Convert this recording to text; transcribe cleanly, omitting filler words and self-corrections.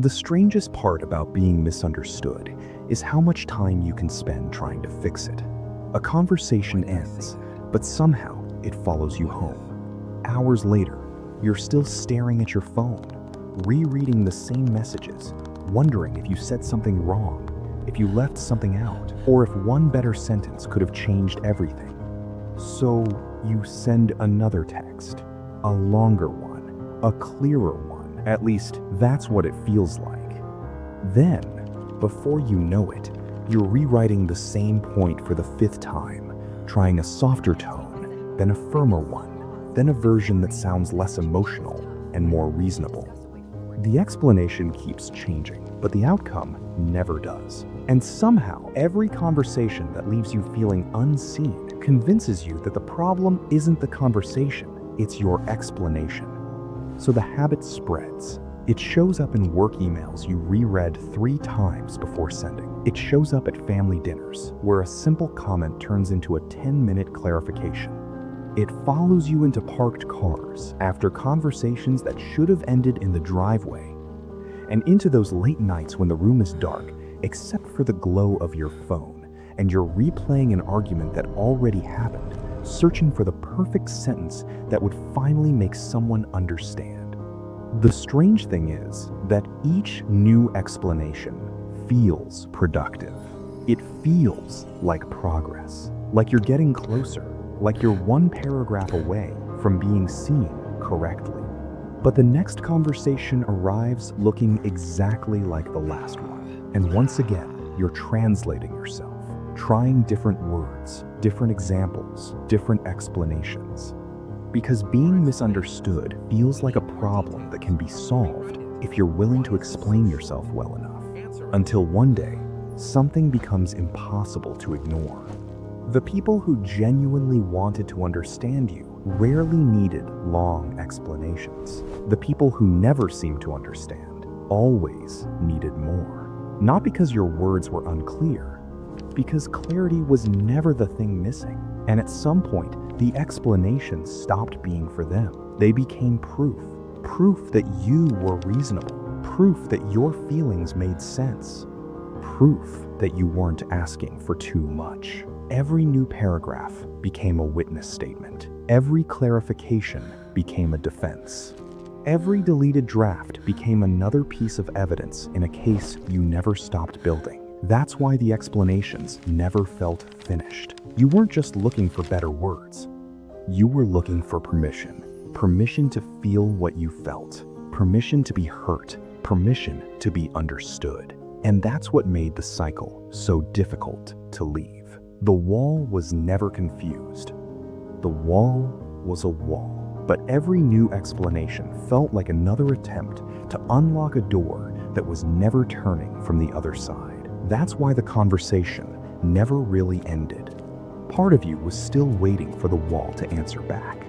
The strangest part about being misunderstood is how much time you can spend trying to fix it. A conversation ends, but somehow it follows you home. Hours later, you're still staring at your phone, rereading the same messages, wondering if you said something wrong, if you left something out, or if one better sentence could have changed everything. So you send another text, a longer one, a clearer one. At least that's what it feels like. Then, before you know it, you're rewriting the same point for the 5th time, trying a softer tone, then a firmer one, then a version that sounds less emotional and more reasonable. The explanation keeps changing, but the outcome never does. And somehow, every conversation that leaves you feeling unseen convinces you that the problem isn't the conversation, it's your explanation. So the habit spreads. It shows up in work emails you reread 3 times before sending. It shows up at family dinners, where a simple comment turns into a 10-minute clarification. It follows you into parked cars after conversations that should have ended in the driveway, and into those late nights when the room is dark, except for the glow of your phone, and you're replaying an argument that already happened, searching for the perfect sentence that would finally make someone understand. The strange thing is that each new explanation feels productive. It feels like progress, like you're getting closer, like you're one paragraph away from being seen correctly. But the next conversation arrives looking exactly like the last one. And once again, you're translating yourself, trying different words, different examples, different explanations. Because being misunderstood feels like a problem that can be solved if you're willing to explain yourself well enough. Until one day, something becomes impossible to ignore. The people who genuinely wanted to understand you rarely needed long explanations. The people who never seemed to understand always needed more. Not because your words were unclear, because clarity was never the thing missing. And at some point, the explanations stopped being for them. They became proof. Proof that you were reasonable. Proof that your feelings made sense. Proof that you weren't asking for too much. Every new paragraph became a witness statement. Every clarification became a defense. Every deleted draft became another piece of evidence in a case you never stopped building. That's why the explanations never felt finished. You weren't just looking for better words. You were looking for permission. Permission to feel what you felt. Permission to be hurt. Permission to be understood. And that's what made the cycle so difficult to leave. The wall was never confused. The wall was a wall. But every new explanation felt like another attempt to unlock a door that was never turning from the other side. That's why the conversation never really ended. Part of you was still waiting for the wall to answer back.